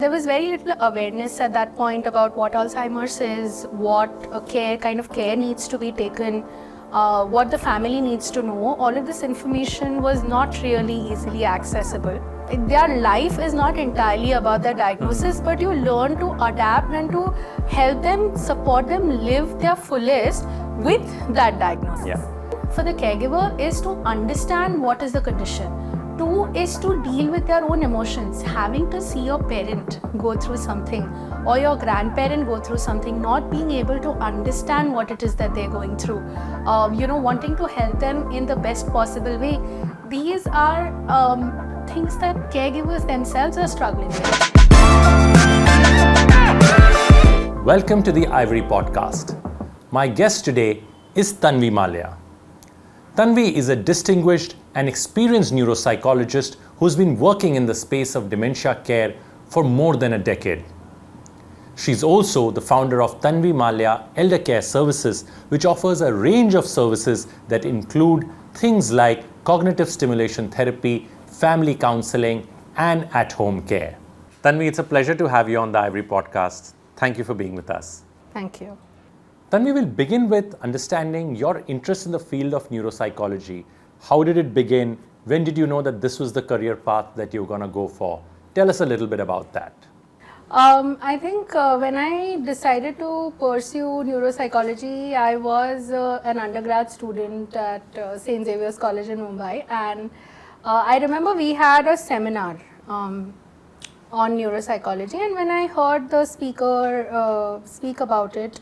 There was very little awareness at that point about what Alzheimer's is, what kind of care needs to be taken, what the family needs to know. All of this information was not really easily accessible. Their life is not entirely about their diagnosis, but you learn to adapt and to help them, support them live their fullest with that diagnosis. Yeah. For the caregiver is to understand what is the condition. Two is to deal with their own emotions. Having to see your parent go through something or your grandparent go through something, not being able to understand what it is that they're going through, wanting to help them in the best possible way. These are things that caregivers themselves are struggling with. Welcome to the Ivory Podcast. My guest today is Tanvi Mallya. Tanvi is a distinguished and experienced neuropsychologist who's been working in the space of dementia care for more than a decade. She's also the founder of Tanvi Mallya Elder Care Services, which offers a range of services that include things like cognitive stimulation therapy, family counseling, and at-home care. Tanvi, it's a pleasure to have you on the Ivory Podcast. Thank you for being with us. Thank you. Tanvi, we'll begin with understanding your interest in the field of neuropsychology. How did it begin? When did you know that this was the career path that you're going to go for? Tell us a little bit about that. I think when I decided to pursue neuropsychology, I was an undergrad student at St. Xavier's College in Mumbai, and I remember we had a seminar on neuropsychology, and when I heard the speaker speak about it,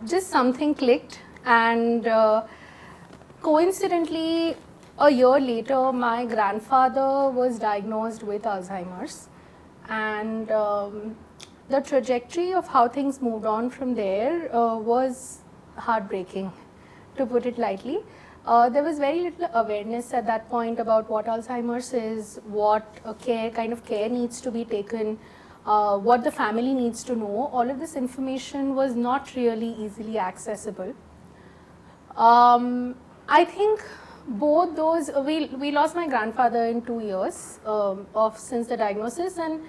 just something clicked, and coincidentally a year later my grandfather was diagnosed with Alzheimer's, and the trajectory of how things moved on from there was heartbreaking, to put it lightly. There was very little awareness at that point about what Alzheimer's is, what kind of care needs to be taken, what the family needs to know. All of this information was not really easily accessible. I think both those, we lost my grandfather in 2 years since the diagnosis, and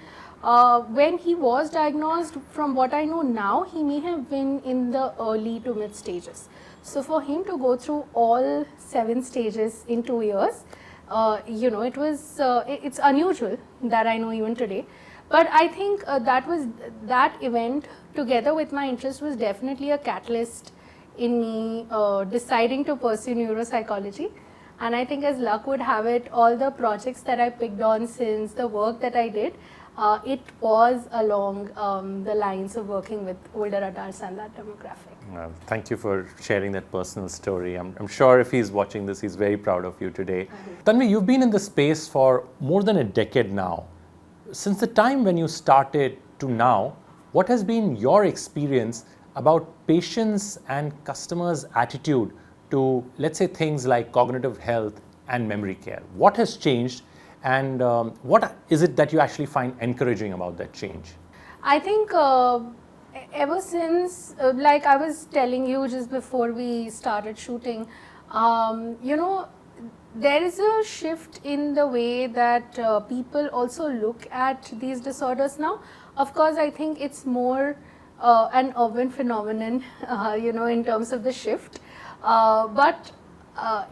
when he was diagnosed, from what I know now, he may have been in the early to mid stages. So for him to go through all 7 stages in 2 years, it's unusual, that I know even today. But I think that event, together with my interest, was definitely a catalyst in me deciding to pursue neuropsychology. And I think, as luck would have it, all the projects that I picked on since, the work that I did, it was along the lines of working with older adults and that demographic. Well, thank you for sharing that personal story. I'm sure if he's watching this, he's very proud of you today. Tanvi, you've been in the space for more than a decade now. Since the time when you started to now, what has been your experience about patients' and customers' attitude to, let's say, things like cognitive health and memory care? What has changed, and what is it that you actually find encouraging about that change? I think ever since, like I was telling you just before we started shooting, there is a shift in the way that people also look at these disorders now. Of course, I think it's more an urban phenomenon, in terms of the shift. But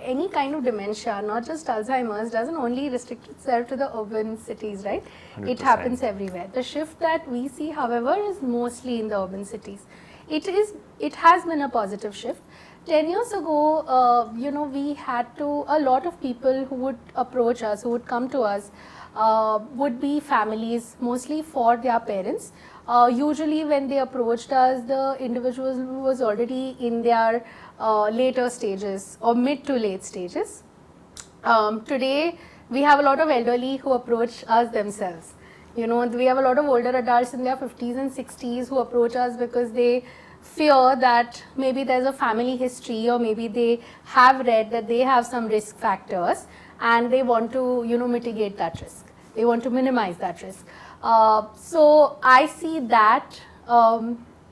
any kind of dementia, not just Alzheimer's, doesn't only restrict itself to the urban cities, right? 100%. It happens everywhere. The shift that we see, however, is mostly in the urban cities. It has been a positive shift. 10 years ago, we had a lot of people who would approach us, who would come to us, would be families, mostly for their parents. Usually when they approached us, the individual was already in their later stages or mid to late stages. Today, we have a lot of elderly who approach us themselves. We have a lot of older adults in their 50s and 60s who approach us because they fear that maybe there's a family history, or maybe they have read that they have some risk factors and they want to mitigate that risk. They want to minimize that risk. So I see that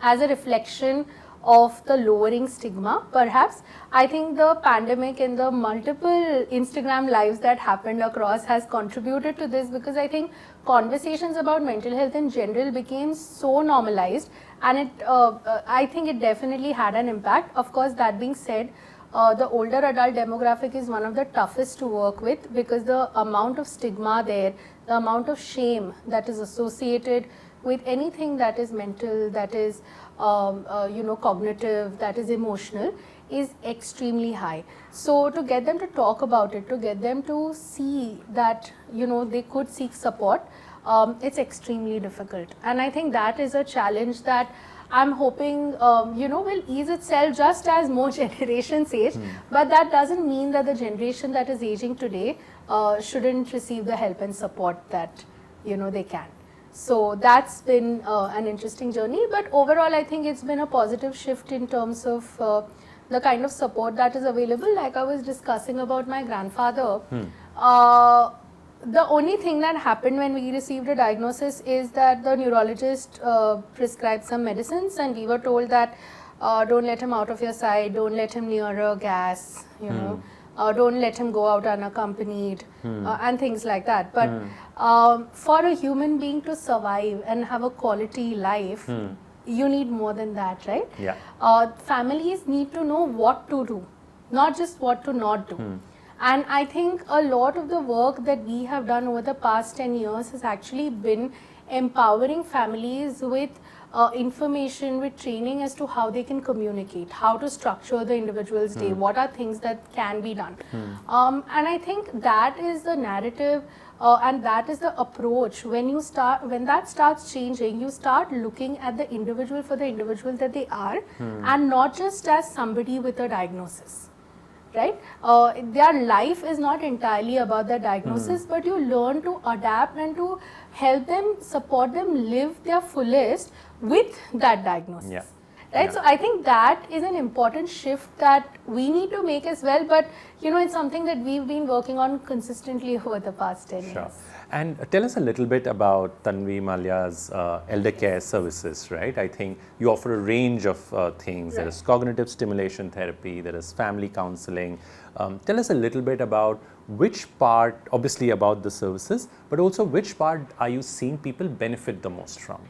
as a reflection of the lowering stigma. Perhaps I think the pandemic and the multiple Instagram lives that happened across has contributed to this, because I think conversations about mental health in general became so normalized, and I think it definitely had an impact. Of course, that being said, the older adult demographic is one of the toughest to work with, because the amount of stigma there, the amount of shame that is associated with anything that is mental, that is cognitive, that is emotional, is extremely high. So to get them to talk about it, to get them to see that they could seek support, it's extremely difficult. And I think that is a challenge that I'm hoping will ease itself just as more generations age. But that doesn't mean that the generation that is aging today shouldn't receive the help and support that they can. So that's been an interesting journey. But overall, I think it's been a positive shift in terms of the kind of support that is available. Like I was discussing about my grandfather. The only thing that happened when we received a diagnosis is that the neurologist prescribed some medicines, and we were told that don't let him out of your sight, don't let him near a gas, don't let him go out unaccompanied, and things like that. But for a human being to survive and have a quality life, you need more than that, right? Yeah. Families need to know what to do, not just what to not do. And I think a lot of the work that we have done over the past 10 years has actually been empowering families with information, with training as to how they can communicate, how to structure the individual's day, what are things that can be done. And I think that is the narrative and that is the approach. When that starts changing, you start looking at the individual for the individual that they are, and not just as somebody with a diagnosis. Right? Their life is not entirely about the diagnosis, but you learn to adapt and to help them, support them live their fullest with that diagnosis. Yeah. Right? Yeah. So I think that is an important shift that we need to make as well, but it's something that we've been working on consistently over the past 10 years. And tell us a little bit about Tanvi Mallya's elder care services, right? I think you offer a range of things. Right. There is cognitive stimulation therapy, there is family counseling. Tell us a little bit about which part, obviously about the services, but also which part are you seeing people benefit the most from?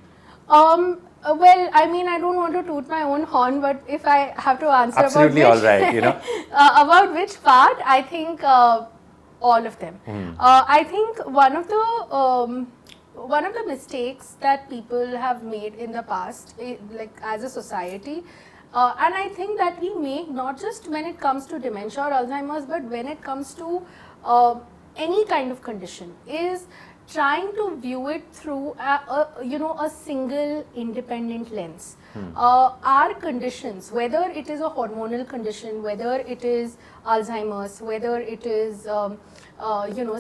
Well, I mean, I don't want to toot my own horn, but if I have to answer absolutely about which, all right, about which part, I think all of them. I think one of the mistakes that people have made in the past, like as a society, and I think that we make not just when it comes to dementia or Alzheimer's, but when it comes to any kind of condition, is trying to view it through a single independent lens. Our conditions, whether it is a hormonal condition, whether it is Alzheimer's, whether it is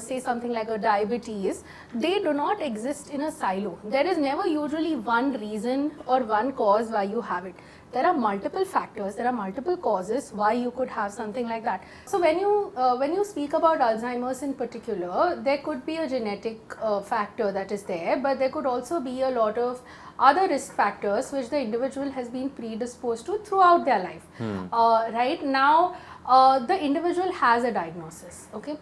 say something like a diabetes, they do not exist in a silo. There is never usually one reason or one cause why you have it. There are multiple factors, there are multiple causes why you could have something like that. So when you speak about Alzheimer's in particular, there could be a genetic factor that is there, but there could also be a lot of other risk factors which the individual has been predisposed to throughout their life. Right now, the individual has a diagnosis, okay,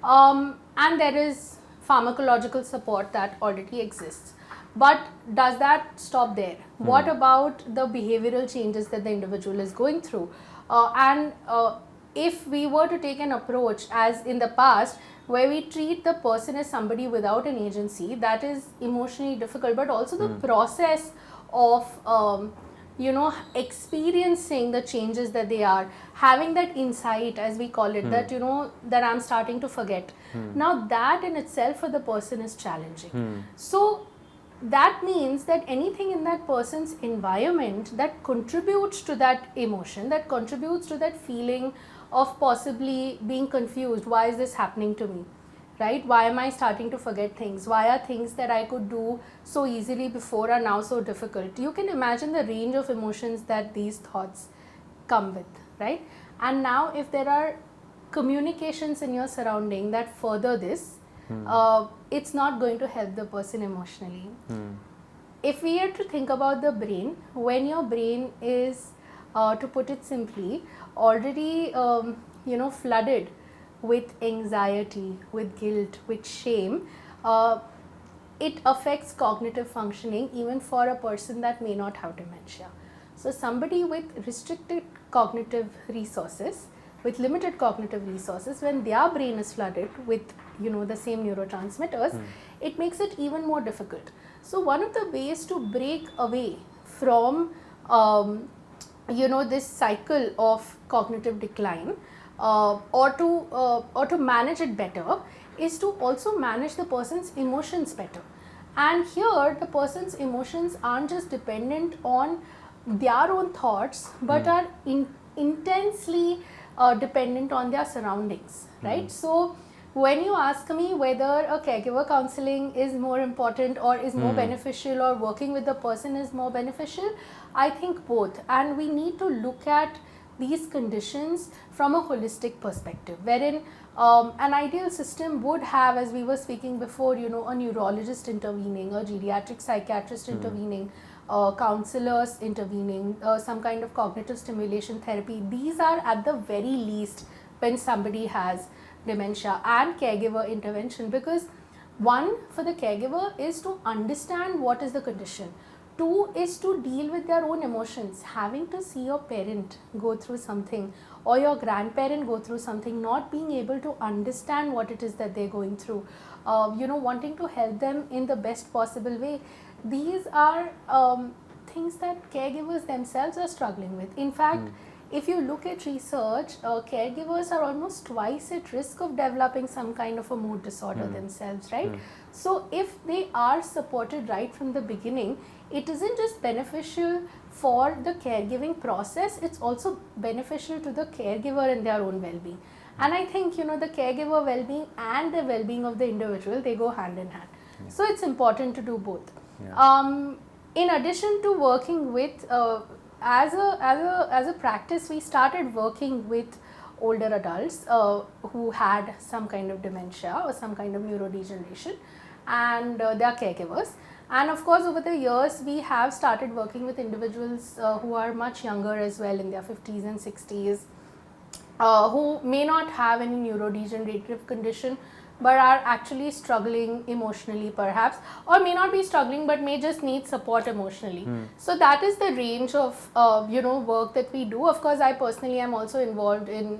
and there is pharmacological support that already exists. But does that stop there? What about the behavioral changes that the individual is going through? If we were to take an approach as in the past, where we treat the person as somebody without an agency, that is emotionally difficult, but also the process of experiencing the changes that they are, having that insight, as we call it, that that I'm starting to forget. Now that in itself for the person is challenging. So that means that anything in that person's environment that contributes to that emotion, that contributes to that feeling of possibly being confused, why is this happening to me, right? Why am I starting to forget things? Why are things that I could do so easily before are now so difficult? You can imagine the range of emotions that these thoughts come with, right? And now if there are communications in your surrounding that further this, it's not going to help the person emotionally. If we are to think about the brain, when your brain is to put it simply, already flooded with anxiety, with guilt, with shame, it affects cognitive functioning even for a person that may not have dementia. So somebody with restricted cognitive resources, with limited cognitive resources, when their brain is flooded with the same neurotransmitters, it makes it even more difficult. So one of the ways to break away from this cycle of cognitive decline, or to manage it better, is to also manage the person's emotions better. And here the person's emotions aren't just dependent on their own thoughts, but are intensely dependent on their surroundings, right? So when you ask me whether a caregiver counseling is more important or is more beneficial, or working with the person is more beneficial, I think both. And we need to look at these conditions from a holistic perspective, wherein an ideal system would have, as we were speaking before, a neurologist intervening, a geriatric psychiatrist intervening, counselors intervening, some kind of cognitive stimulation therapy. These are at the very least when somebody has dementia, and caregiver intervention, because one, for the caregiver, is to understand what is the condition. Two is to deal with their own emotions. Having to see your parent go through something, or your grandparent go through something, not being able to understand what it is that they're going through, wanting to help them in the best possible way. These are things that caregivers themselves are struggling with. In fact, if you look at research, caregivers are almost twice at risk of developing some kind of a mood disorder themselves, right? So if they are supported right from the beginning, it isn't just beneficial for the caregiving process, it's also beneficial to the caregiver and their own well-being. And I think, the caregiver well-being and the well-being of the individual, they go hand in hand. So it's important to do both. In addition to working with, as a practice, we started working with older adults who had some kind of dementia or some kind of neurodegeneration, and their caregivers. And of course, over the years, we have started working with individuals who are much younger as well, in their 50s and 60s, who may not have any neurodegenerative condition, but are actually struggling emotionally perhaps, or may not be struggling but may just need support emotionally. So that is the range of work that we do. Of course, I personally am also involved in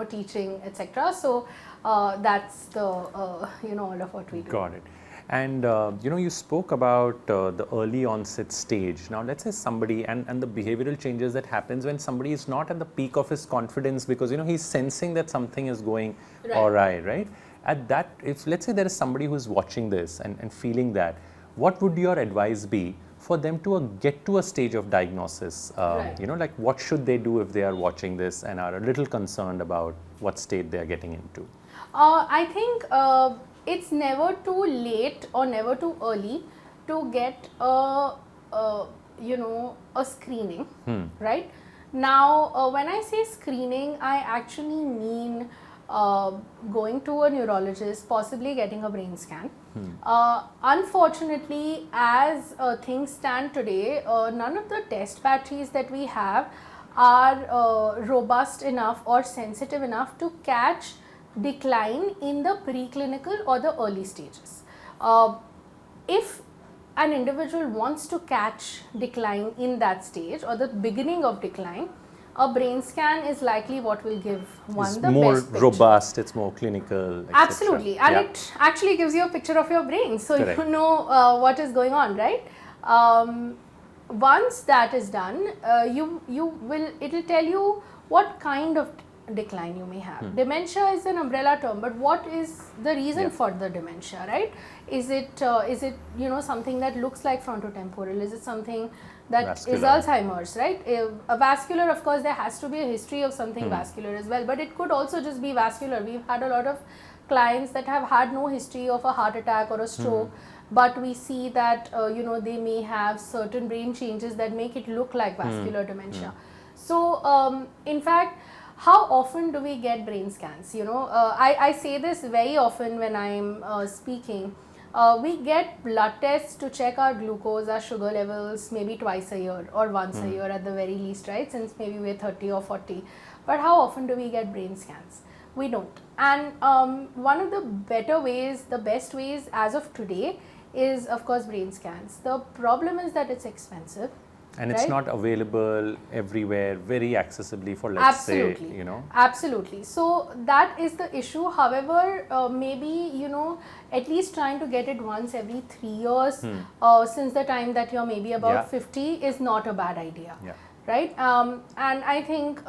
teaching, etc. So that's the all of what we do. Got it. And you spoke about the early onset stage. Now let's say somebody, and the behavioral changes that happens when somebody is not at the peak of his confidence, because he's sensing that something is going awry, right? At that, if let's say there is somebody who is watching this and feeling that, what would your advice be for them to get to a stage of diagnosis? Like what should they do if they are watching this and are a little concerned about what state they are getting into? I think it's never too late or never too early to get a screening, right? Now, when I say screening, I actually mean going to a neurologist, possibly getting a brain scan. Unfortunately, as things stand today, none of the test batteries that we have are robust enough or sensitive enough to catch decline in the preclinical or the early stages. If an individual wants to catch decline in that stage or the beginning of decline, a brain scan is likely what will give one It's the more best picture. Robust, it's more clinical, etc. Absolutely, and it actually gives you a picture of your brain, so Correct. you know what is going on, right? Once that is done, it will tell you what kind of decline you may have. Dementia is an umbrella term, but what is the reason for the dementia, right? Is it something that looks like frontotemporal? Is it something that Vascular. is Alzheimer's, right? A vascular, of course, there has to be a history of something vascular as well, but it could also just be vascular. We've had a lot of clients that have had no history of a heart attack or a stroke, but we see that they may have certain brain changes that make it look like vascular dementia. So in fact, how often do we get brain scans? I say this very often when I'm speaking. we get blood tests to check our glucose, our sugar levels maybe twice a year or once a year at the very least, right? Since maybe we're 30 or 40. But how often do we get brain scans? We don't. And one of the better ways, the best ways as of today is of course brain scans. The problem is that it's expensive. And it's right? not available everywhere very accessibly for, let's say, you know. Absolutely. So that is the issue. However, maybe, you know, at least trying to get it once every 3 years since the time that you're maybe about 50 is not a bad idea. Right? And I think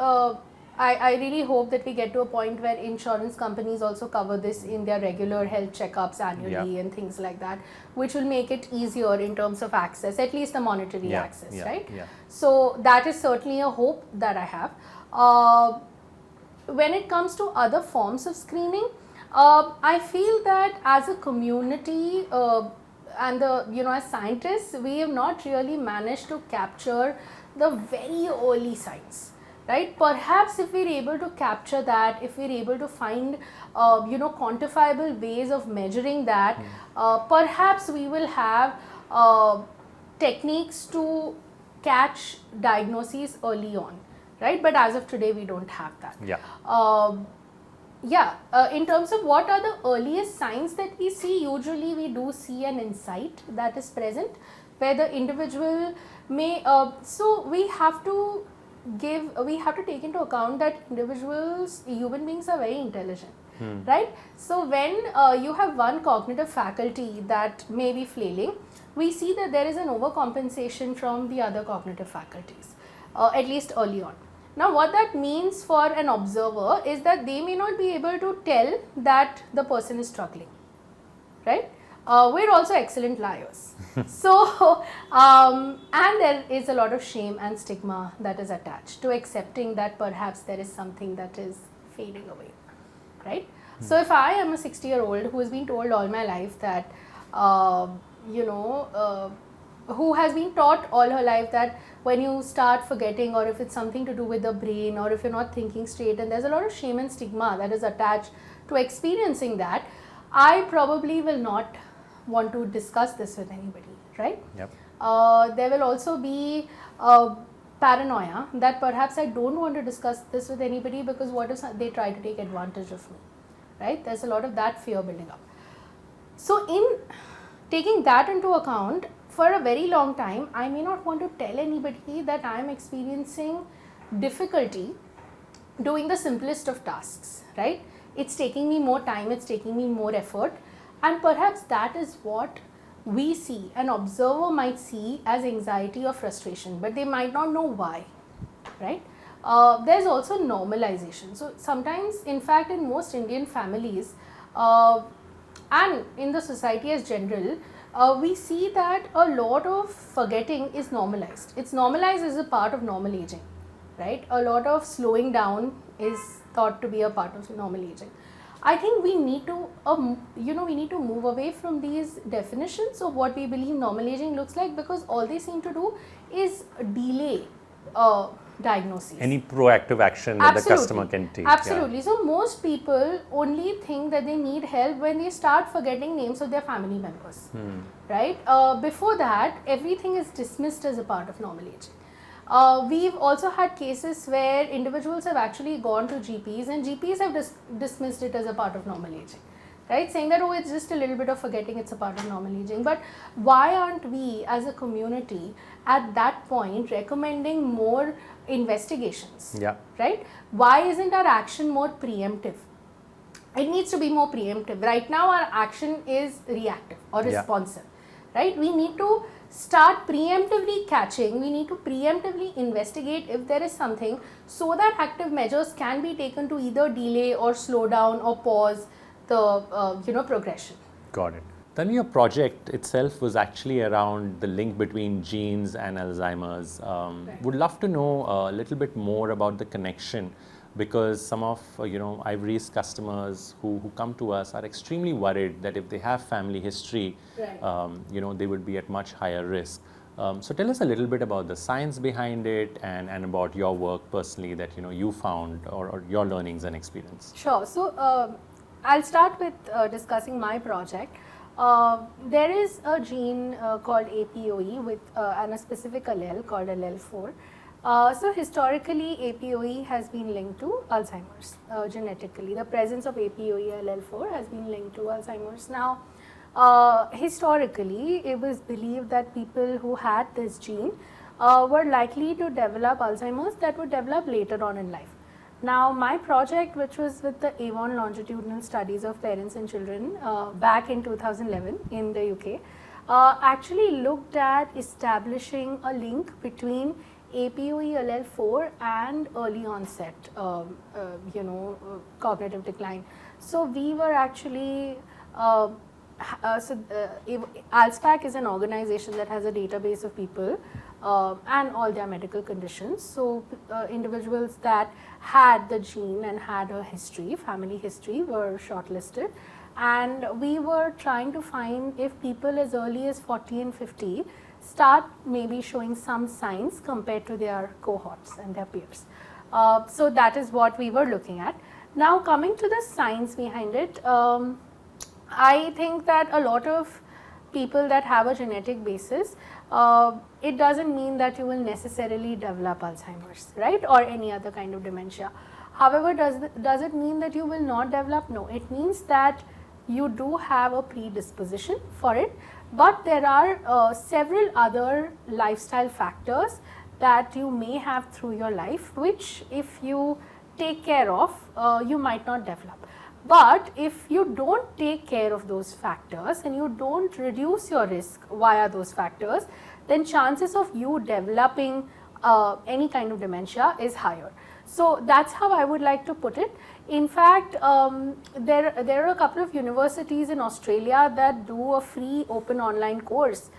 I really hope that we get to a point where insurance companies also cover this in their regular health checkups annually and things like that, which will make it easier in terms of access, at least the monetary access, right? So that is certainly a hope that I have. When it comes to other forms of screening, I feel that as a community and as scientists, we have not really managed to capture the very early signs. Right? Perhaps if we're able to capture that, if we're able to find, quantifiable ways of measuring that, perhaps we will have techniques to catch diagnoses early on, right? But as of today, we don't have that. In terms of what are the earliest signs that we see, usually we do see an insight that is present where the individual may, so we have to take into account that human beings are very intelligent, right? So when you have one cognitive faculty that may be flailing, we see that there is an overcompensation from the other cognitive faculties, at least early on. Now what that means for an observer is that they may not be able to tell that the person is struggling, right? We're also excellent liars. So, and there is a lot of shame and stigma that is attached to accepting that perhaps there is something that is fading away, right? So, if I am a 60-year-old who has been told all my life that, who has been taught all her life that when you start forgetting, or if it's something to do with the brain, or if you're not thinking straight, and there's a lot of shame and stigma that is attached to experiencing that, I probably will not want to discuss this with anybody, right? There will also be paranoia that perhaps I don't want to discuss this with anybody because what if they try to take advantage of me, right? There's a lot of that fear building up. So in taking that into account, for a very long time, I may not want to tell anybody that I am experiencing difficulty doing the simplest of tasks, right? It's taking me more time, it's taking me more effort. And perhaps that is what we see, an observer might see as anxiety or frustration, but they might not know why, right? There's also normalization. So sometimes, in fact, in most Indian families and in the society as general, we see that a lot of forgetting is normalized. It's normalized as a part of normal aging, right? A lot of slowing down is thought to be a part of normal aging. I think we need to, we need to move away from these definitions of what we believe normal aging looks like, because all they seem to do is delay diagnosis. Any proactive action that the customer can take. Absolutely. So most people only think that they need help when they start forgetting names of their family members, right? Before that, everything is dismissed as a part of normal aging. We've also had cases where individuals have actually gone to GPs and GPs have dismissed it as a part of normal aging, right? Saying that, oh, it's just a little bit of forgetting, it's a part of normal aging. But why aren't we as a community at that point recommending more investigations, right? Why isn't our action more preemptive? It needs to be more preemptive. Right now, our action is reactive or responsive, right? We need to start preemptively catching, we need to preemptively investigate if there is something, so that active measures can be taken to either delay or slow down or pause the progression. Got it. Then your project itself was actually around the link between genes and Alzheimer's. Would love to know a little bit more about the connection, because some of Ivory's customers who come to us are extremely worried that if they have family history, they would be at much higher risk. So tell us a little bit about the science behind it and about your work personally that you found or your learnings and experience. Sure. So I'll start with discussing my project. There is a gene called APOE with and a specific allele called allele4. So historically, APOE has been linked to Alzheimer's genetically. The presence of APOE allele4 has been linked to Alzheimer's. Now, historically, it was believed that people who had this gene were likely to develop Alzheimer's that would develop later on in life. Now, my project, which was with the Avon longitudinal studies of parents and children back in 2011 in the UK, actually looked at establishing a link between APOE allele4 and early onset, cognitive decline. So we were actually ALSPAC is an organization that has a database of people and all their medical conditions. So individuals that had the gene and had a history, family history, were shortlisted, and we were trying to find if people as early as 40 and 50 start maybe showing some signs compared to their cohorts and their peers. So that is what we were looking at. Now, coming to the science behind it, I think that a lot of people that have a genetic basis, it doesn't mean that you will necessarily develop Alzheimer's, right, or any other kind of dementia. However, does it mean that you will not develop? No, it means that you do have a predisposition for it, but there are several other lifestyle factors that you may have through your life, which if you take care of, you might not develop. But if you don't take care of those factors and you don't reduce your risk via those factors, then chances of you developing any kind of dementia is higher. So that's how I would like to put it. In fact, there are a couple of universities in Australia that do a free open online course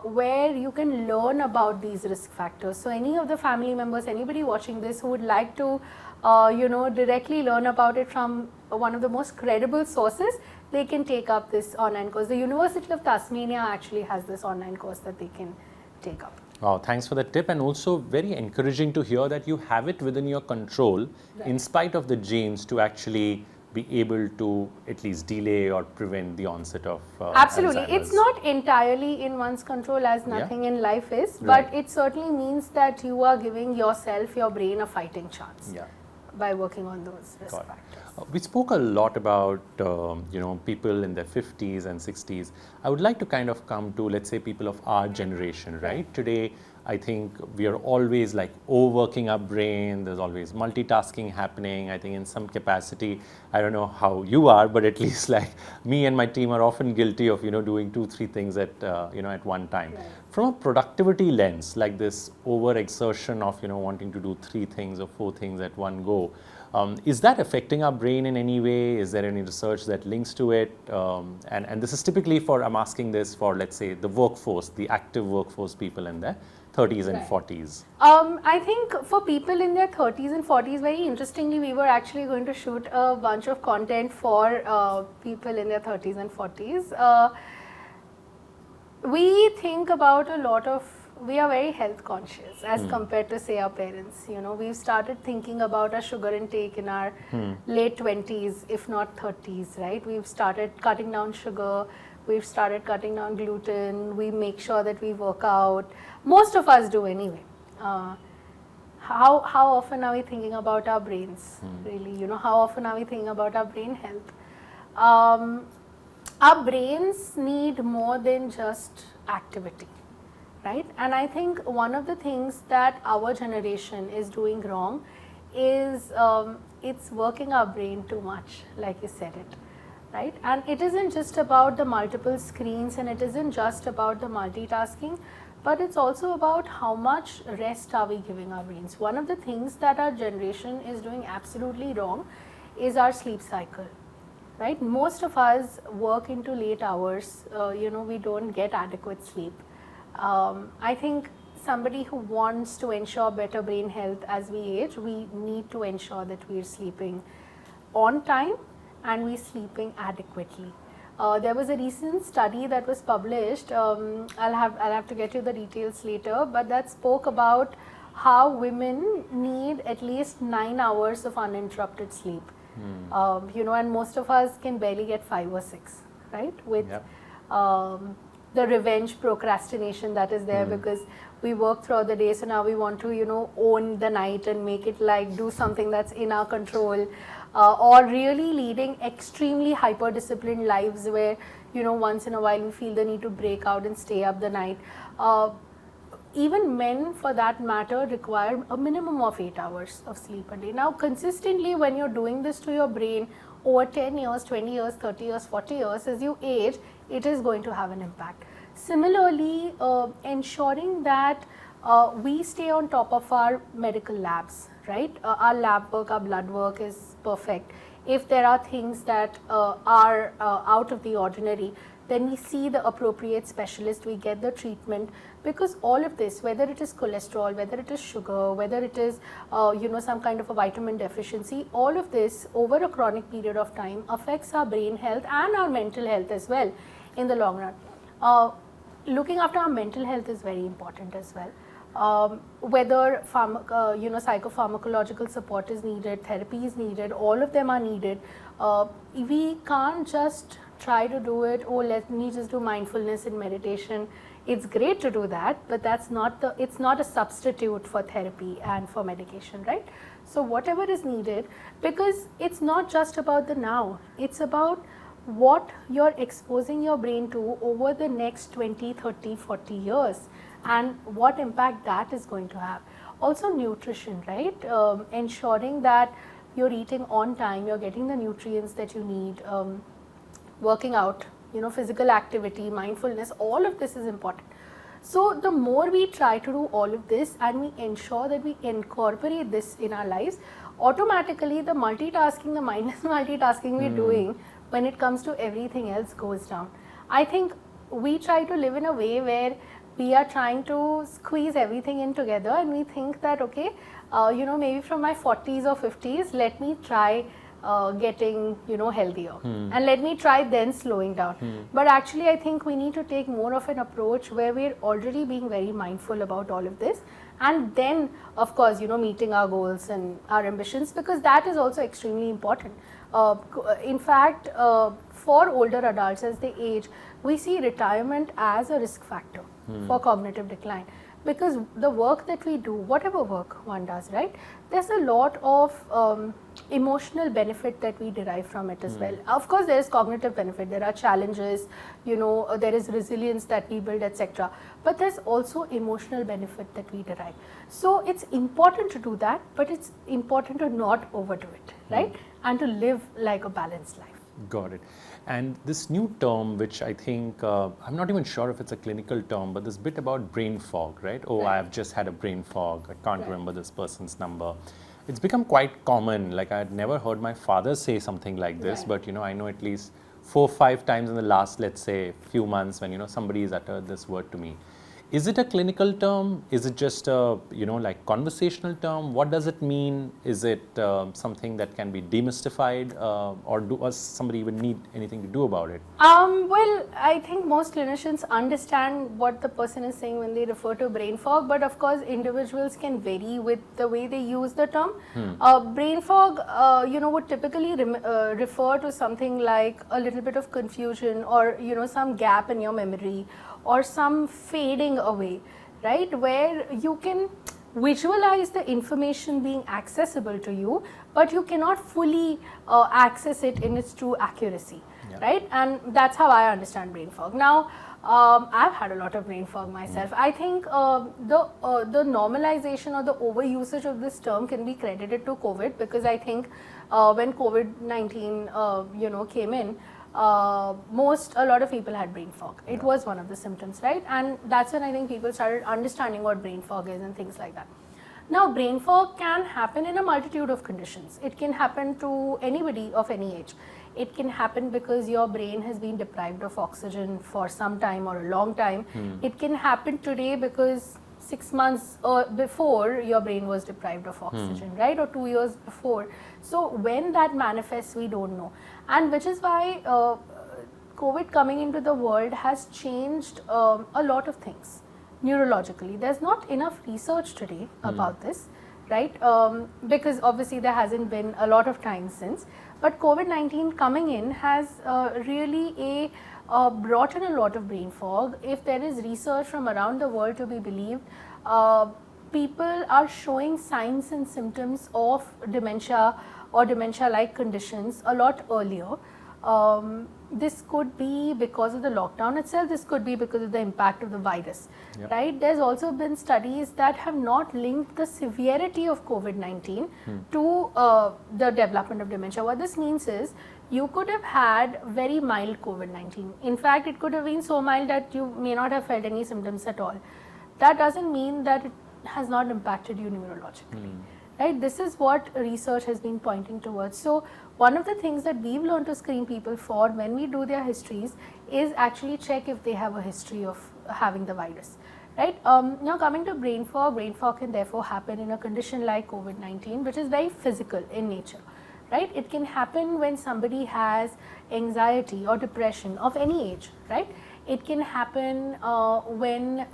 where you can learn about these risk factors. So any of the family members, anybody watching this who would like to directly learn about it from one of the most credible sources, they can take up this online course. The University of Tasmania actually has this online course that they can take up. Wow, thanks for the tip, and also very encouraging to hear that you have it within your control, right, in spite of the genes, to actually be able to at least delay or prevent the onset of Absolutely. Alzheimer's. It's not entirely in one's control, as nothing in life is, right, but it certainly means that you are giving yourself, your brain, a fighting chance by working on those risk factors. We spoke a lot about people in their 50s and 60s. I would like to kind of come to, let's say, people of our generation, right? Today, I think we are always like overworking our brain. There's always multitasking happening. I think in some capacity, I don't know how you are, but at least like me and my team are often guilty of doing 2-3 things at at one time. Right. From a productivity lens, like this overexertion of wanting to do 3 things or 4 things at one go, is that affecting our brain in any way? Is there any research that links to it? And this is typically I'm asking this for, let's say, the workforce, the active workforce, people in their 30s and 40s. I think for people in their 30s and 40s, very interestingly, we were actually going to shoot a bunch of content for people in their 30s and 40s. We think about a lot of, we are very health conscious as compared to, say, our parents. We've started thinking about our sugar intake in our late 20s, if not 30s, right? We've started cutting down sugar, we've started cutting down gluten, we make sure that we work out. Most of us do anyway. How often are we thinking about our brains, really? How often are we thinking about our brain health? Our brains need more than just activity. Right? And I think one of the things that our generation is doing wrong is it's working our brain too much, like you said it, right? And it isn't just about the multiple screens, and it isn't just about the multitasking, but it's also about how much rest are we giving our brains. One of the things that our generation is doing absolutely wrong is our sleep cycle, right? Most of us work into late hours, we don't get adequate sleep. I think somebody who wants to ensure better brain health as we age, we need to ensure that we're sleeping on time and we're sleeping adequately. There was a recent study that was published, I'll have to get you the details later, but that spoke about how women need at least 9 hours of uninterrupted sleep. And most of us can barely get 5 or 6. right? With Yep. the revenge procrastination that is there, because we work throughout the day, so now we want to, you know, own the night and make it like do something that's in our control, or really leading extremely hyper disciplined lives where, you know, once in a while we feel the need to break out and stay up the night. Even men, for that matter, require a minimum of 8 hours of sleep a day. Now, consistently, when you're doing this to your brain over 10 years, 20 years, 30 years, 40 years, as you age, it is going to have an impact. Similarly, ensuring that we stay on top of our medical labs, right? Our lab work, our blood work is perfect. If there are things that are out of the ordinary, then we see the appropriate specialist, we get the treatment, because all of this, whether it is cholesterol, whether it is sugar, whether it is you know, some kind of a vitamin deficiency, all of this over a chronic period of time affects our brain health and our mental health as well in the long run. Looking after our mental health is very important as well. Whether you know, psychopharmacological support is needed, therapy is needed, all of them are needed. We can't just try to do it, oh, let me just do mindfulness and meditation. It's great to do that, but that's not it's not a substitute for therapy and for medication, right? So whatever is needed, because it's not just about the now, it's about what you're exposing your brain to over the next 20, 30, 40 years and what impact that is going to have. Also nutrition, right? Ensuring that you're eating on time, you're getting the nutrients that you need, working out, you know, physical activity, mindfulness, all of this is important. So the more we try to do all of this and we ensure that we incorporate this in our lives, automatically the multitasking, the mindless multitasking we're doing when it comes to everything else goes down. I think we try to live in a way where we are trying to squeeze everything in together, and we think that, okay, you know, maybe from my 40s or 50s, let me try getting, you know, healthier, and let me try then slowing down. But actually I think we need to take more of an approach where we're already being very mindful about all of this, and then of course, you know, meeting our goals and our ambitions, because that is also extremely important. In fact, for older adults as they age, we see retirement as a risk factor for cognitive decline, because the work that we do, whatever work one does, right, there's a lot of emotional benefit that we derive from it as well. Of course, there is cognitive benefit, there are challenges, you know, there is resilience that we build, etc. But there's also emotional benefit that we derive. So it's important to do that, but it's important to not overdo it, right? And to live like a balanced life. Got it. And this new term, which I think, I'm not even sure if it's a clinical term, but this bit about brain fog, right? Oh, Right. I've just had a brain fog. I can't Right. remember this person's number. It's become quite common. Like, I had never heard my father say something like this, Right. but, you know, I know at least 4 or 5 times in the last, let's say, few months when, you know, somebody has uttered this word to me. Is it a clinical term? Is it just a, you know, like conversational term? What does it mean? Is it something that can be demystified, or does somebody even need anything to do about it? Well, I think most clinicians understand what the person is saying when they refer to brain fog, but of course individuals can vary with the way they use the term. Brain fog, you know, would typically refer to something like a little bit of confusion, or, you know, some gap in your memory, or some fading away, right, where you can visualize the information being accessible to you, but you cannot fully access it in its true accuracy, right? And that's how I understand brain fog. Now, I've had a lot of brain fog myself. I think the normalization or the overusage of this term can be credited to COVID, because I think when COVID-19 you know, came in, a lot of people had brain fog. It was one of the symptoms, right? And that's when I think people started understanding what brain fog is and things like that. Now, brain fog can happen in a multitude of conditions. It can happen to anybody of any age. It can happen because your brain has been deprived of oxygen for some time or a long time. It can happen today because 6 months before your brain was deprived of oxygen, right? Or 2 years before. So when that manifests, we don't know. And which is why COVID coming into the world has changed a lot of things neurologically. There's not enough research today about this, right? Because obviously there hasn't been a lot of time since, but COVID-19 coming in has really brought in a lot of brain fog. If there is research from around the world to be believed, people are showing signs and symptoms of dementia or dementia-like conditions a lot earlier. This could be because of the lockdown itself, this could be because of the impact of the virus, right? There's also been studies that have not linked the severity of COVID-19 to the development of dementia. What this means is, you could have had very mild COVID-19. In fact, it could have been so mild that you may not have felt any symptoms at all. That doesn't mean that it has not impacted you neurologically. Right? This is what research has been pointing towards. So one of the things that we've learned to screen people for when we do their histories is actually check if they have a history of having the virus. Right? Now coming to brain fog can therefore happen in a condition like COVID-19, which is very physical in nature. Right? It can happen when somebody has anxiety or depression of any age. Right? It can happen when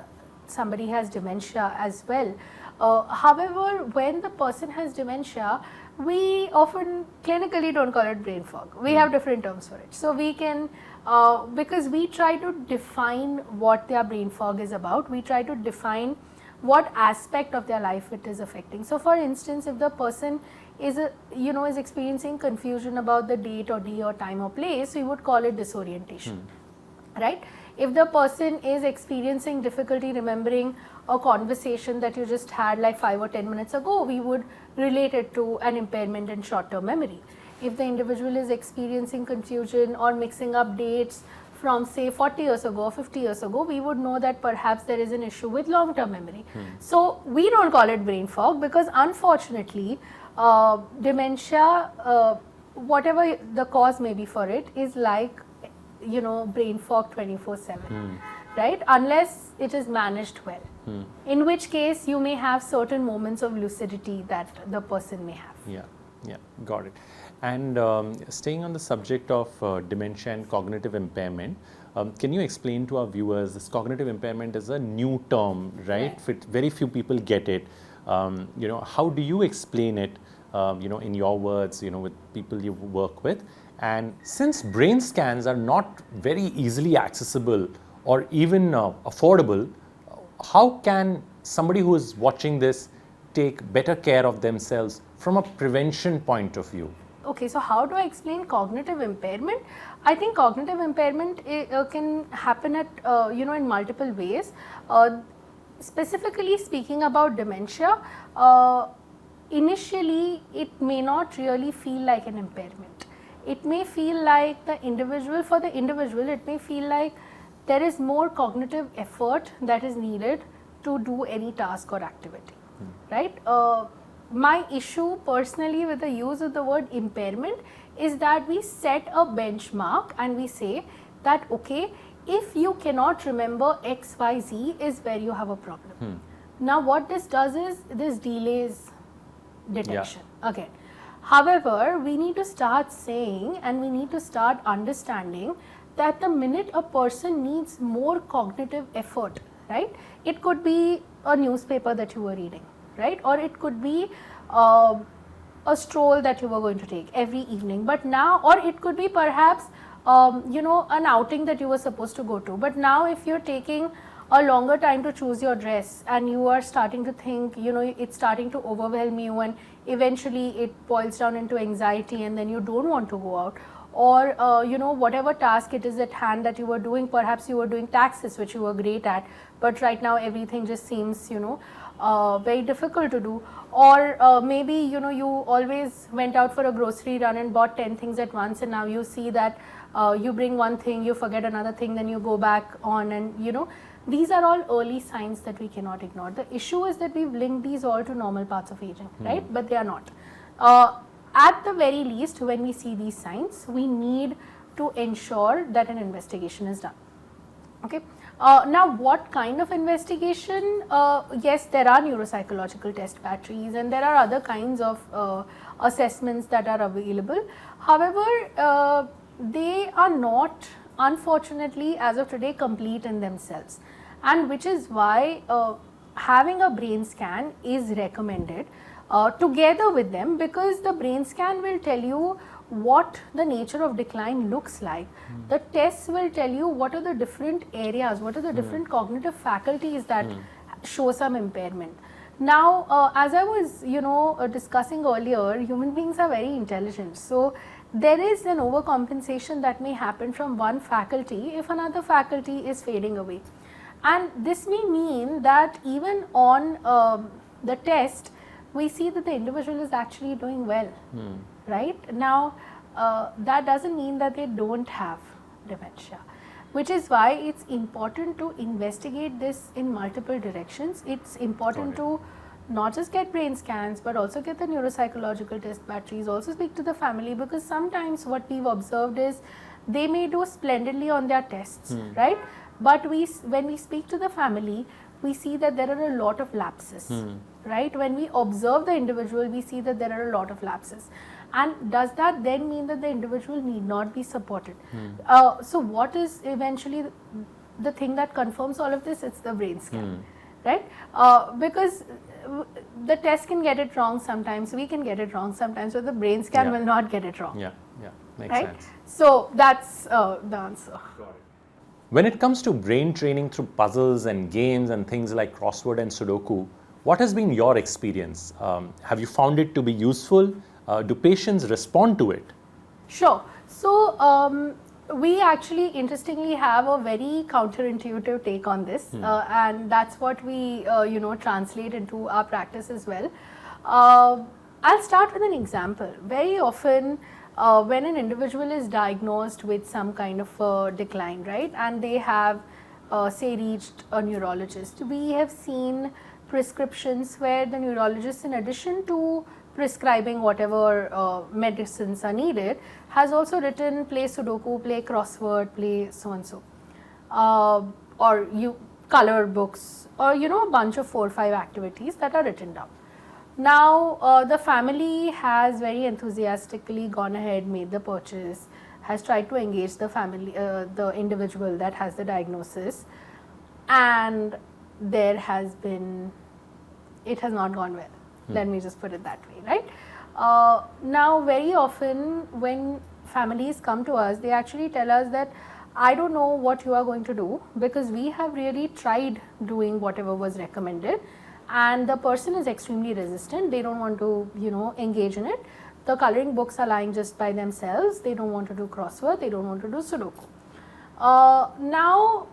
somebody has dementia as well. However, when the person has dementia, we often clinically don't call it brain fog. We have different terms for it. So we can, because we try to define what their brain fog is about, we try to define what aspect of their life it is affecting. So for instance, if the person is experiencing confusion about the date or day or time or place, we would call it disorientation, right? If the person is experiencing difficulty remembering a conversation that you just had like 5 or 10 minutes ago, we would relate it to an impairment in short-term memory. If the individual is experiencing confusion or mixing up dates from say 40 years ago or 50 years ago, we would know that perhaps there is an issue with long-term memory. So we don't call it brain fog because unfortunately dementia, whatever the cause may be for it, is like brain fog 24/7, right? Unless it is managed well. In which case you may have certain moments of lucidity that the person may have. Yeah, got it. And staying on the subject of dementia and cognitive impairment, can you explain to our viewers, this cognitive impairment is a new term, right? Very few people get it. How do you explain it, in your words, with people you work with? And since brain scans are not very easily accessible or even affordable, how can somebody who is watching this take better care of themselves from a prevention point of view? Okay, so how do I explain cognitive impairment? I think cognitive impairment can happen at in multiple ways. Specifically speaking about dementia, initially it may not really feel like an impairment. It may feel like for the individual, it may feel like there is more cognitive effort that is needed to do any task or activity, right? My issue personally with the use of the word impairment is that we set a benchmark and we say that, okay, if you cannot remember X, Y, Z is where you have a problem. Now what this does is, this delays detection again. However, we need to start saying and we need to start understanding that the minute a person needs more cognitive effort, right? It could be a newspaper that you were reading, right? Or it could be a stroll that you were going to take every evening. But now, or it could be perhaps, an outing that you were supposed to go to. But now if you're taking a longer time to choose your dress and you are starting to think, it's starting to overwhelm you and eventually it boils down into anxiety and then you don't want to go out. Or, whatever task it is at hand that you were doing, perhaps you were doing taxes, which you were great at, but right now everything just seems, very difficult to do. Or maybe, you always went out for a grocery run and bought 10 things at once, and now you see that you bring one thing, you forget another thing, then you go back on, and these are all early signs that we cannot ignore. The issue is that we've linked these all to normal parts of aging, right? But they are not. At the very least, when we see these signs, we need to ensure that an investigation is done. Okay. Now, what kind of investigation? Yes, there are neuropsychological test batteries and there are other kinds of assessments that are available. However, they are not, unfortunately, as of today, complete in themselves, and which is why having a brain scan is recommended. together with them, because the brain scan will tell you what the nature of decline looks like. The tests will tell you what are the different areas, what are the different cognitive faculties that show some impairment. Now, as I was, discussing earlier, human beings are very intelligent. So, there is an overcompensation that may happen from one faculty if another faculty is fading away. And this may mean that even on the test, we see that the individual is actually doing well, right? Now, that doesn't mean that they don't have dementia, which is why it's important to investigate this in multiple directions. It's important to not just get brain scans, but also get the neuropsychological test batteries, also speak to the family, because sometimes what we've observed is they may do splendidly on their tests, right? But when we speak to the family, we see that there are a lot of lapses, right? When we observe the individual, we see that there are a lot of lapses. And does that then mean that the individual need not be supported? So what is eventually the thing that confirms all of this? It's the brain scan, right? Because the test can get it wrong sometimes, we can get it wrong sometimes, but the brain scan will not get it wrong. Makes sense. So that's the answer. When it comes to brain training through puzzles and games and things like crossword and Sudoku, what has been your experience? Have you found it to be useful? Do patients respond to it? Sure. So, we actually interestingly have a very counterintuitive take on this, and that's what we translate into our practice as well. I'll start with an example. Very often when an individual is diagnosed with some kind of decline, right, and they have say reached a neurologist, we have seen prescriptions where the neurologist, in addition to prescribing whatever medicines are needed, has also written play Sudoku, play crossword, play so and so, or you color books, or a bunch of 4 or 5 activities that are written down. Now the family has very enthusiastically gone ahead, made the purchase, has tried to engage the family, the individual that has the diagnosis, and there has been, it has not gone well. Let me just put it that way, right? Now very often when families come to us, they actually tell us that I don't know what you are going to do, because we have really tried doing whatever was recommended and the person is extremely resistant. They don't want to engage in it. The coloring books are lying just by themselves. They don't want to do crossword, they don't want to do Sudoku. Now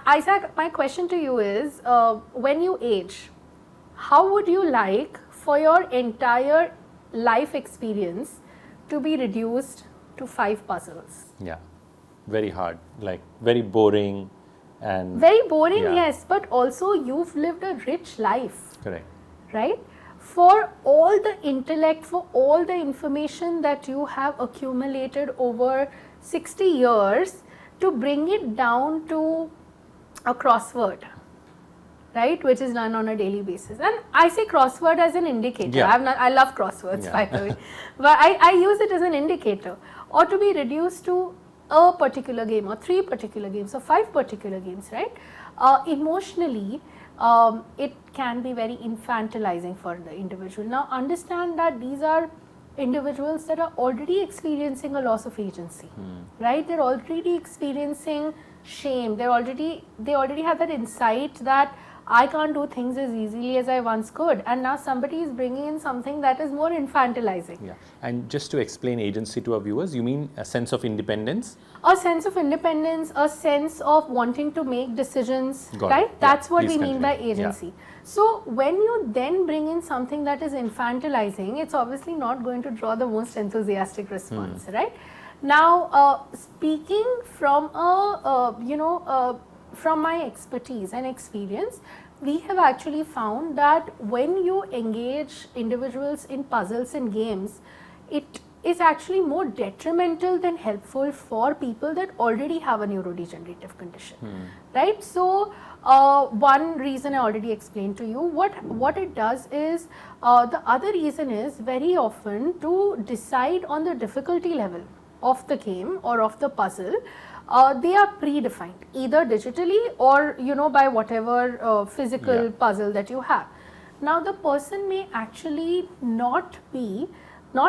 Isaac, my question to you is, when you age, how would you like for your entire life experience to be reduced to 5 puzzles? Yeah, very hard, like very boring. And very boring, yes, but also you've lived a rich life. Correct. Right? For all the intellect, for all the information that you have accumulated over 60 years, to bring it down to a crossword, right, which is done on a daily basis. And I say crossword as an indicator. I love crosswords, by the way, but I use it as an indicator. Or to be reduced to a particular game, or 3 particular games, or 5 particular games, right? Emotionally, it can be very infantilizing for the individual. Now understand that these are individuals that are already experiencing a loss of agency, right? They're already experiencing shame. They already have that insight that I can't do things as easily as I once could, and now somebody is bringing in something that is more infantilizing. Yeah, and just to explain agency to our viewers, you mean a sense of independence? A sense of independence, a sense of wanting to make decisions, right? That's what we mean by agency. So when you then bring in something that is infantilizing, it's obviously not going to draw the most enthusiastic response, right? Now, speaking from from my expertise and experience, we have actually found that when you engage individuals in puzzles and games, it is actually more detrimental than helpful for people that already have a neurodegenerative condition, right? So, one reason I already explained to you. What it does is, the other reason is very often to decide on the difficulty level of the game or of the puzzle. They are predefined either digitally or by whatever physical puzzle that you have. Now the person may actually not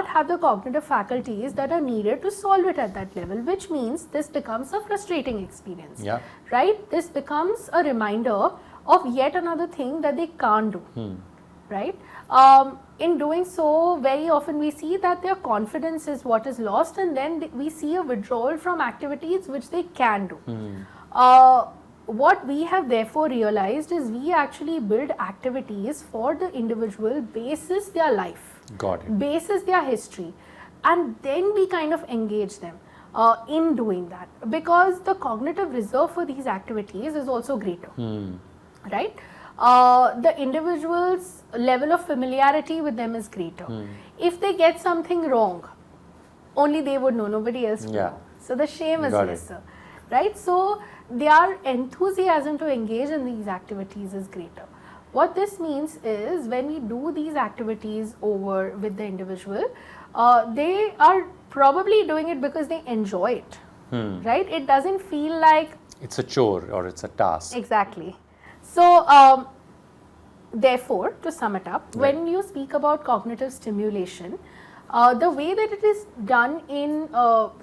have the cognitive faculties that are needed to solve it at that level, which means this becomes a frustrating experience. Yeah. Right? This becomes a reminder of yet another thing that they can't do. Right? In doing so, very often we see that their confidence is what is lost, and then we see a withdrawal from activities which they can do. What we have therefore realized is we actually build activities for the individual basis their life, Got it. basis their history, and then we kind of engage them in doing that, because the cognitive reserve for these activities is also greater. Right? The individual's level of familiarity with them is greater. If they get something wrong, only they would know, nobody else would know. So the shame is lesser. Right? So their enthusiasm to engage in these activities is greater. What this means is when we do these activities over with the individual, they are probably doing it because they enjoy it. Right? It doesn't feel like it's a chore or it's a task. Exactly. So, therefore, to sum it up, when you speak about cognitive stimulation, the way that it is done in,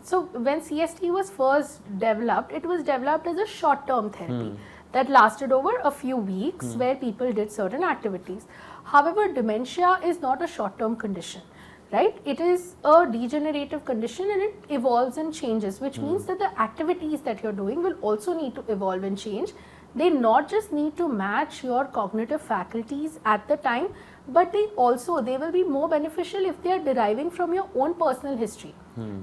so when CST was first developed, it was developed as a short-term therapy that lasted over a few weeks where people did certain activities. However, dementia is not a short-term condition. Right? It is a degenerative condition and it evolves and changes, which means that the activities that you're doing will also need to evolve and change. They not just need to match your cognitive faculties at the time, but they will be more beneficial if they are deriving from your own personal history.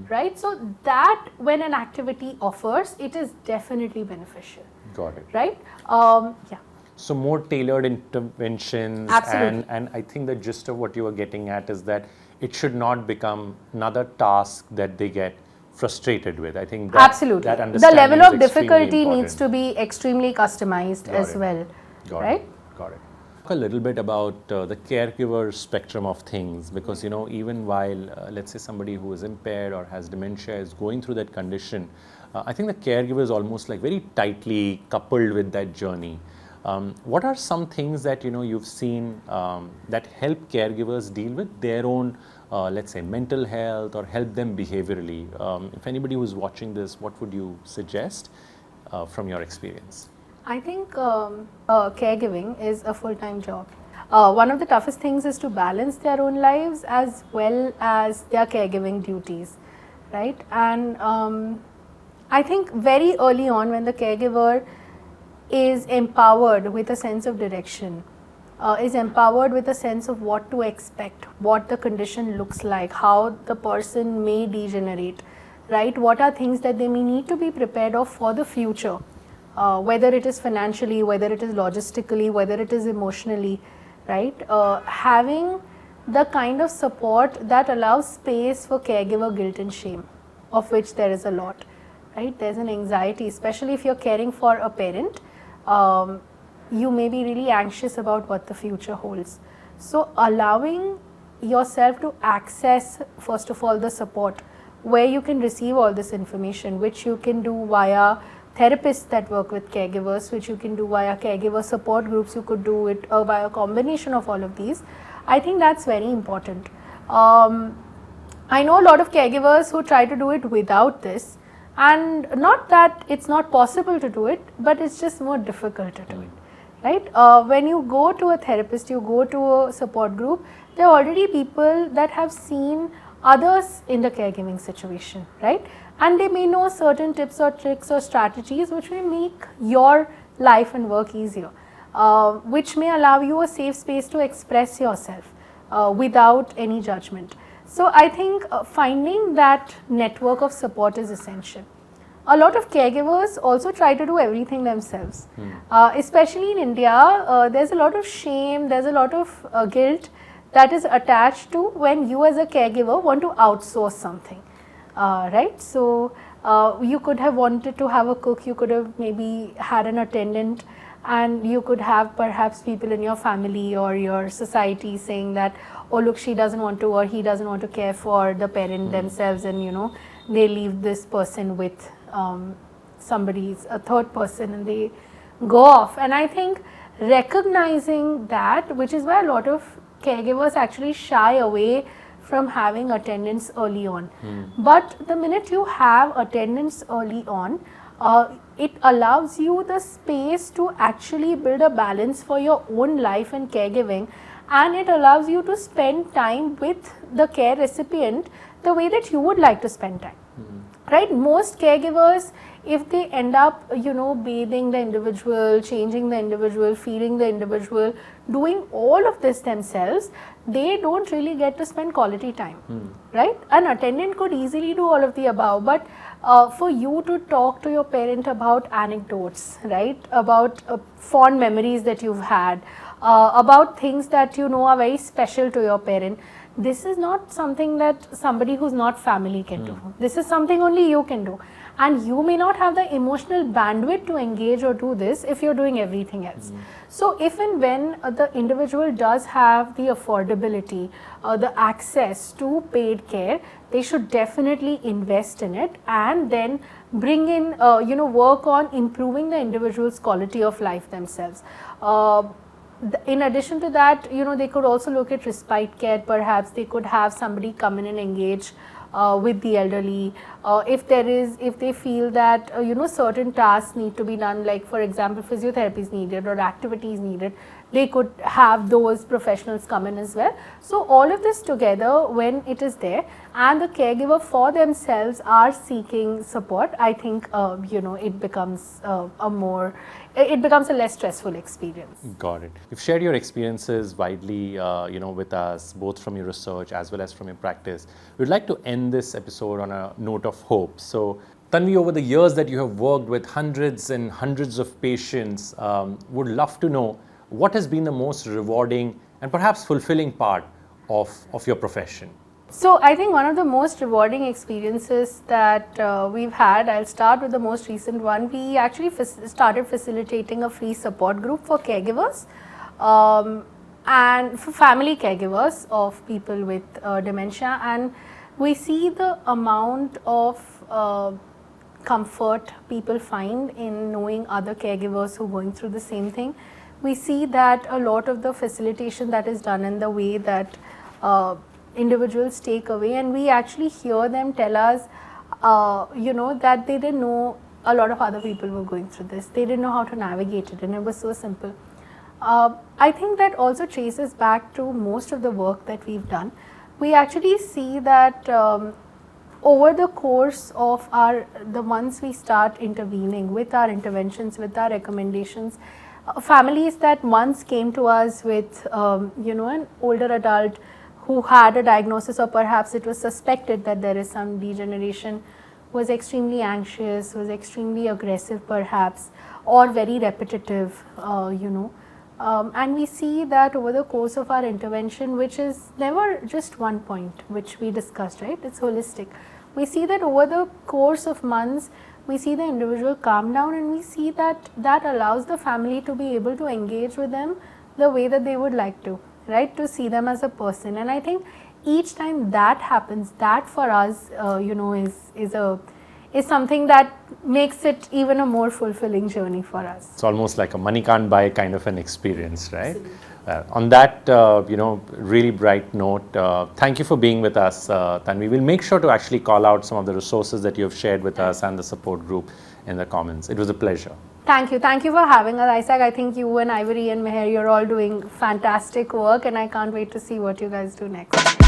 Right? So that when an activity offers, it is definitely beneficial. Got it. Right? Yeah. So more tailored interventions. Absolutely. And I think the gist of what you were getting at is that it should not become another task that they get frustrated with. I think that, absolutely. That the understanding level of is extremely difficulty important. needs to be extremely customized as well. Right? Got it. Talk a little bit about the caregiver spectrum of things, because even while let's say somebody who is impaired or has dementia is going through that condition, I think the caregiver is almost like very tightly coupled with that journey. What are some things that you've seen that help caregivers deal with their own let's say mental health or help them behaviorally? If anybody who's watching this, what would you suggest from your experience? I think caregiving is a full-time job. One of the toughest things is to balance their own lives as well as their caregiving duties, right? And I think very early on, when the caregiver is empowered with a sense of direction, is empowered with a sense of what to expect, what the condition looks like, how the person may degenerate, right? What are things that they may need to be prepared of for the future, whether it is financially, whether it is logistically, whether it is emotionally, right? Having the kind of support that allows space for caregiver guilt and shame, of which there is a lot, right? There's an anxiety, especially if you're caring for a parent. You may be really anxious about what the future holds. So allowing yourself to access, first of all, the support where you can receive all this information, which you can do via therapists that work with caregivers, which you can do via caregiver support groups, you could do it via a combination of all of these. I think that's very important. I know a lot of caregivers who try to do it without this, and not that it's not possible to do it, but it's just more difficult to do it. Right? When you go to a therapist, you go to a support group, there are already people that have seen others in the caregiving situation, right? And they may know certain tips or tricks or strategies which may make your life and work easier, which may allow you a safe space to express yourself without any judgment. So I think finding that network of support is essential. A lot of caregivers also try to do everything themselves. Especially in India, there's a lot of shame, there's a lot of guilt that is attached to when you as a caregiver want to outsource something, right? So you could have wanted to have a cook, you could have maybe had an attendant, and you could have perhaps people in your family or your society saying that, oh look, she doesn't want to or he doesn't want to care for the parent themselves, and they leave this person with a third person and they go off. And I think recognizing that, which is why a lot of caregivers actually shy away from having attendance early on. But the minute you have attendance early on, it allows you the space to actually build a balance for your own life and caregiving, and it allows you to spend time with the care recipient the way that you would like to spend time. Right? Most caregivers, if they end up, bathing the individual, changing the individual, feeding the individual, doing all of this themselves, they don't really get to spend quality time, right? An attendant could easily do all of the above, but for you to talk to your parent about anecdotes, right? About fond memories that you've had, about things that are very special to your parent. This is not something that somebody who's not family can do. This is something only you can do. And you may not have the emotional bandwidth to engage or do this if you're doing everything else. So if and when the individual does have the affordability, the access to paid care, they should definitely invest in it and then bring in, work on improving the individual's quality of life themselves. In addition to that, they could also look at respite care. Perhaps they could have somebody come in and engage with the elderly. If they feel that certain tasks need to be done, like for example physiotherapy is needed or activities needed, they could have those professionals come in as well. So all of this together, when it is there and the caregiver for themselves are seeking support, I think it becomes a less stressful experience. Got it. You've shared your experiences widely, with us, both from your research as well as from your practice. We'd like to end this episode on a note of hope. So, Tanvi, over the years that you have worked with hundreds and hundreds of patients, would love to know what has been the most rewarding and perhaps fulfilling part of your profession. So I think one of the most rewarding experiences that we've had, I'll start with the most recent one. We actually started facilitating a free support group for caregivers and for family caregivers of people with dementia, and we see the amount of comfort people find in knowing other caregivers who are going through the same thing. We see that a lot of the facilitation that is done in the way that individuals take away, and we actually hear them tell us that they didn't know a lot of other people were going through this. They didn't know how to navigate it, and it was so simple. I think that also traces back to most of the work that we've done. We actually see that over the course of the months we start intervening with our interventions, with our recommendations, families that once came to us with an older adult who had a diagnosis, or perhaps it was suspected that there is some degeneration, was extremely anxious, was extremely aggressive perhaps, or very repetitive, and we see that over the course of our intervention, which is never just one point which we discussed, right? It's holistic. We see that over the course of months, we see the individual calm down, and we see that allows the family to be able to engage with them the way that they would like to, right? To see them as a person. And I think each time that happens, that for us, is something that makes it even a more fulfilling journey for us. It's almost like a money can't buy kind of an experience, right? On that, really bright note, thank you for being with us, Tanvi. We'll make sure to actually call out some of the resources that you have shared with us and the support group in the comments. It was a pleasure. Thank you. Thank you for having us, Isaac. I think you and Ivory and Meher, you're all doing fantastic work, and I can't wait to see what you guys do next.